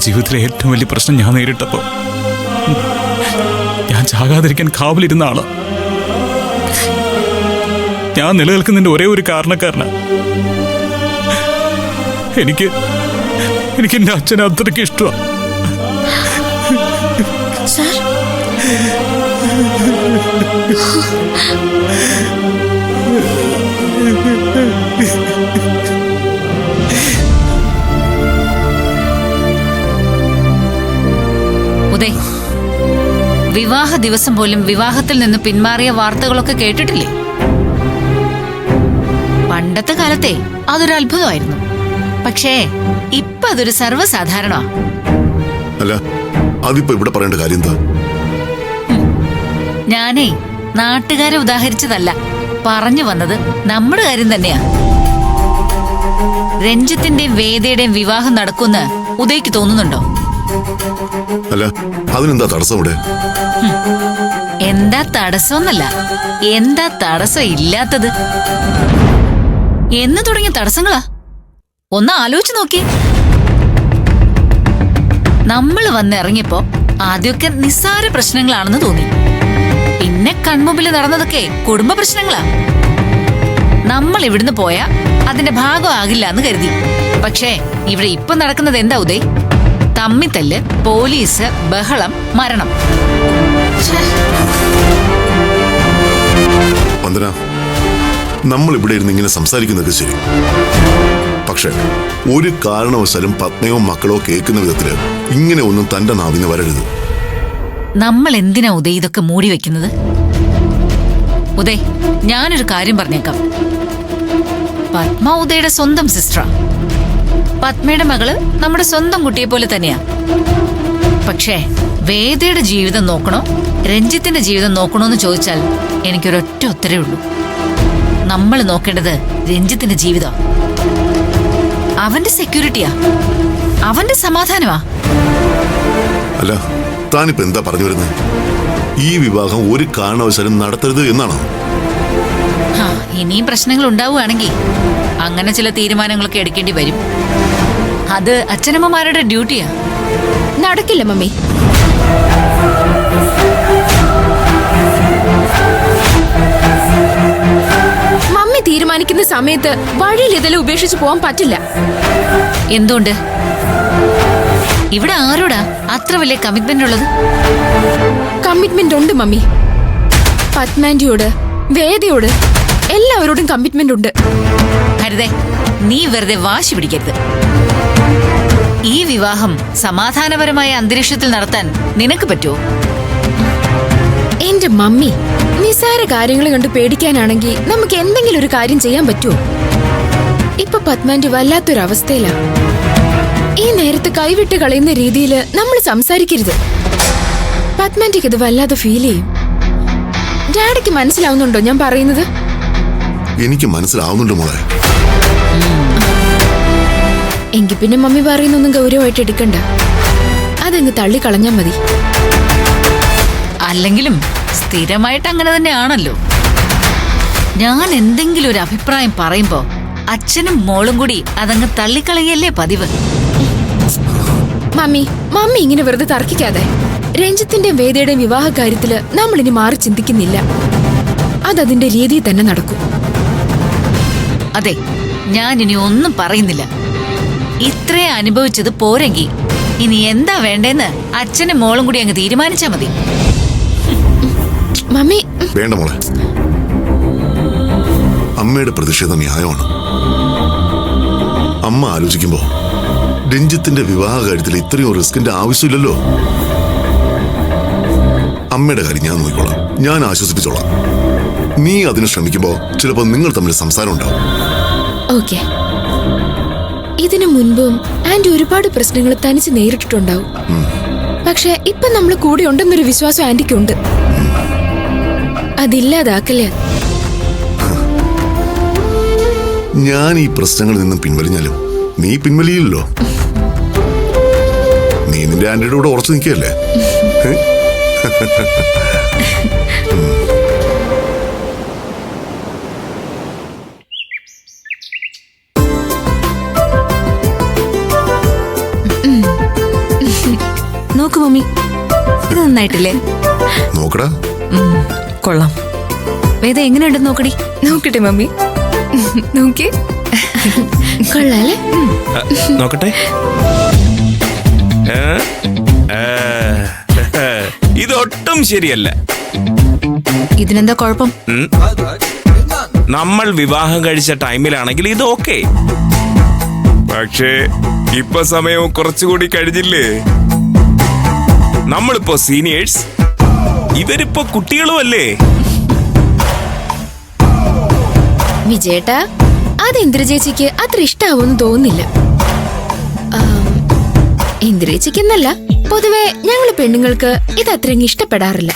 എൻ്റെ ജീവിതത്തിലെ ഏറ്റവും വലിയ പ്രശ്നം ഞാൻ നേരിട്ടപ്പോൾ ഞാൻ ചാകാതിരിക്കാൻ കാവലിരുന്ന ആളാ. ഞാൻ നിലനിൽക്കുന്നതിൻ്റെ ഒരേ ഒരു കാരണക്കാരനാണ്. എനിക്ക് എൻ്റെ അച്ഛനെ അത്രയ്ക്ക് ഇഷ്ടമാണ്. ഉദയ്, വിവാഹ ദിവസം പോലും വിവാഹത്തിൽ നിന്ന് പിന്മാറിയ വാർത്തകളൊക്കെ കേട്ടിട്ടില്ലേ? പണ്ടത്തെ കാലത്തെ അതൊരു അത്ഭുതമായിരുന്നു. പക്ഷേ ഇപ്പൊ അതൊരു സർവ്വസാധാരണ. അല്ല, അതിപ്പോ ഇവിടെ പറയേണ്ട കാര്യം എന്താ? ഞാനേ നാട്ടുകാരെ ഉദാഹരിച്ചതല്ല പറഞ്ഞു വന്നത്, നമ്മുടെ കാര്യം തന്നെയാ. രഞ്ജിത്തിന്റെയും വേദയുടെയും വിവാഹം നടക്കുമെന്ന് ഉദയ്ക്ക് തോന്നുന്നുണ്ടോ? അല്ല, അതിനെന്താ തടസ്സം ഇവിടെ? എന്താ തടസ്സമെന്നല്ല, എന്താ തടസ്സം ഇല്ലാത്തത്? എന്ന് തുടങ്ങിയ തടസ്സങ്ങളാ? ഒന്ന് ആലോചിച്ച് നോക്കി. നമ്മൾ വന്നിറങ്ങിയപ്പോ ആദ്യമൊക്കെ നിസ്സാര പ്രശ്നങ്ങളാണെന്ന് തോന്നി. പിന്നെ കൺമുമ്പിൽ നടന്നതൊക്കെ കുടുംബ പ്രശ്നങ്ങളാ. നമ്മൾ ഇവിടുന്ന് പോയാ അതിന്റെ ഭാഗമാകില്ല എന്ന് കരുതി. പക്ഷേ ഇവിടെ ഇപ്പൊ നടക്കുന്നത് എന്താ ഉദയ്? തമ്മിത്തല്ല്, പോലീസ്, ബഹളം, മരണം. വന്ദന, നമ്മൾ ഇവിടെ ഇരുന്ന് ഇങ്ങനെ സംസാരിക്കുന്നത് ശരി. പക്ഷെ ഒരു കാരണവശാലും പത്നിയോ മക്കളോ കേൾക്കുന്ന വിധത്തില് ഇങ്ങനെ ഒന്നും തന്റെ നാവിന് വരരുത്. നമ്മൾ എന്തിനാ ഉദയ് ഇതൊക്കെ മൂടി വെക്കുന്നത്? ഉദയ്, ഞാനൊരു കാര്യം പറഞ്ഞേക്കാം. പത്മ ഉദയുടെ സ്വന്തം സിസ്റ്ററാ. പത്മയുടെ മകള് നമ്മുടെ സ്വന്തം കുട്ടിയെ പോലെ തന്നെയാ. പക്ഷേ വേദയുടെ ജീവിതം നോക്കണോ രഞ്ജിത്തിന്റെ ജീവിതം നോക്കണോ എന്ന് ചോദിച്ചാൽ എനിക്കൊരൊറ്റ ഉത്തരവേ ഉള്ളൂ. നമ്മൾ നോക്കേണ്ടത് രഞ്ജിത്തിന്റെ ജീവിതം. അവന്റെ സെക്യൂരിറ്റിയാ, അവന്റെ സമാധാനമാ. അല്ല, താനിപ്പോ എന്താ പറഞ്ഞു വരുന്നത്? ഈ വിവാഹം ഒരു കാരണവശാലും നടത്തരുത് എന്നാണോ? ഇനിയും പ്രശ്നങ്ങൾ ഉണ്ടാവുകയാണെങ്കിൽ അങ്ങനെ ചില തീരുമാനങ്ങളൊക്കെ എടുക്കേണ്ടി വരും. അത് അച്ഛനമ്മമാരുടെ ഡ്യൂട്ടിയാ. നടക്കില്ല മമ്മി. മമ്മി തീരുമാനിക്കുന്ന സമയത്ത് വഴിയിൽ ഇതെല്ലാം ഉപേക്ഷിച്ച് പോകാൻ പറ്റില്ല. എന്തുകൊണ്ട്? ഇവിടെ ആരോടാ അത്ര വലിയ കമ്മിറ്റ്മെന്റ് ഉള്ളത്? കമ്മിറ്റ്മെന്റ് ഉണ്ട് മമ്മി. പത്മാന്റിയോട്, വേദയോട്, എല്ലാവരോടും കമ്മിറ്റ്മെന്റ് ഉണ്ട്. ഹരിതേ, നീ വെറുതെ വാശി പിടിക്കരുത്. ഈ വിവാഹം സമാധാനപരമായ അന്തരീക്ഷത്തിൽ നടത്താൻ നിനക്ക് പറ്റുമോ? എന്റെ മമ്മി, നിസാര കാര്യങ്ങൾ കണ്ട് പേടിക്കാനാണെങ്കിൽ നമുക്ക് എന്തെങ്കിലും ഒരു കാര്യം ചെയ്യാൻ പറ്റുമോ? ഇപ്പൊ പത്മാന്റി വല്ലാത്തൊരവസ്ഥയിലാ. ഈ നേരത്ത് കൈവിട്ട് കളയുന്ന രീതിയിൽ നമ്മൾ സംസാരിക്കരുത്. പത്മാന്റിക്ക് ഇത് വല്ലാതെ ഫീൽ ചെയ്യും. ഡാഡിക്ക് മനസ്സിലാവുന്നുണ്ടോ ഞാൻ പറയുന്നത്? എനിക്ക് മനസ്സിലാവുന്നുണ്ട് മോളെ. എങ്കിൽ പിന്നെ മമ്മി പറയുന്നൊന്നും ഗൗരവമായിട്ട് എടുക്കണ്ട. അതങ്ങ് തള്ളിക്കളഞ്ഞാ മതി. അല്ലെങ്കിലും സ്ഥിരമായിട്ട് അങ്ങനെ തന്നെയാണല്ലോ. ഞാൻ എന്തെങ്കിലും ഒരു അഭിപ്രായം പറയുമ്പോ അച്ഛനും മോളും കൂടി അതങ്ങ് തള്ളിക്കളയല്ലേ പതിവ്. മമ്മി ഇങ്ങനെ വെറുതെ തർക്കിക്കാതെ. രഞ്ജിത്തിന്റെയും വേദയുടെയും വിവാഹ കാര്യത്തില് നമ്മൾ ഇനി മാറി ചിന്തിക്കുന്നില്ല. അതതിന്റെ രീതിയിൽ തന്നെ നടക്കും. അതെ, ഞാൻ ഇനി ഒന്നും പറയുന്നില്ല. ഇത്രേ അനുഭവിച്ചത് പോരെങ്കിൽ ഇനി എന്താ വേണ്ടെന്ന് അച്ഛനും മോളും കൂടി അങ്ങ് തീരുമാനിച്ചാ മതി. മമ്മി വേണ്ട മോളെ, അമ്മയുടെ പ്രതിഷേധം ന്യായമാണ്. അമ്മ ആലോചിക്കുമ്പോ രഞ്ജിത്തിന്റെ വിവാഹ കാര്യത്തിൽ ഇത്രയും റിസ്കിന്റെ ആവശ്യമില്ലല്ലോ. അമ്മയുടെ കാര്യം ഞാൻ നോക്കിക്കോളാം, ഞാൻ ആശ്വസിപ്പിച്ചോളാം. നീ അതിന് ശ്രമിക്കുമ്പോ ചിലപ്പോ നിങ്ങൾ തമ്മിൽ സംസാരം ഉണ്ടാവും. ഓക്കെ. ഇതിനു മുൻപും ആന്റി ഒരുപാട് പ്രശ്നങ്ങൾ തനിച്ച് നേരിട്ടിട്ടുണ്ടാവും. പക്ഷെ ഇപ്പൊ നമ്മൾ കൂടെ ഉണ്ടെന്നൊരു വിശ്വാസം ആന്റിക്കുണ്ട്. അതില്ലാതാക്കല്ലേ. ഞാൻ ഈ പ്രശ്നങ്ങളിൽ നിന്നും പിൻവലിഞ്ഞാലും നീ പിൻവലിയില്ലല്ലോ. നീ നിന്റെ ആന്റിയുടെ കൂടെ ഉറച്ചു നിൽക്കുകയല്ലേ? നോക്ക് മമ്മി, ഇത് നന്നായിട്ടില്ലേ? നോക്കടാ. കൊള്ളാം. വേദ എങ്ങനെയുണ്ടെന്ന് നോക്കടി. നോക്കട്ടെ മമ്മി, നോക്കി. കൊള്ളാല്ലേ? നോക്കട്ടെ. ഇതൊട്ടും ശരിയല്ല. ഇതിനെന്താ കുഴപ്പം? നമ്മൾ വിവാഹം കഴിച്ച ടൈമിലാണെങ്കിൽ ഇത് ഓക്കെ. പക്ഷേ ഇപ്പൊ സമയവും കുറച്ചുകൂടി കഴിഞ്ഞില്ലേ? നമ്മളിപ്പോ സീനിയേഴ്സ്, ഇവരിപ്പോ കുട്ടികളുമല്ലേ. വിജയേട്ടാ, അത് ഇന്ദ്രചേച്ചിക്ക് അത്ര ഇഷ്ടാവൂന്ന് തോന്നുന്നില്ല. ഇന്ദ്രചേച്ചിക്കെന്നല്ല, പൊതുവെ ഞങ്ങള് പെണ്ണുങ്ങൾക്ക് ഇത് അത്രയും ഇഷ്ടപ്പെടാറില്ല.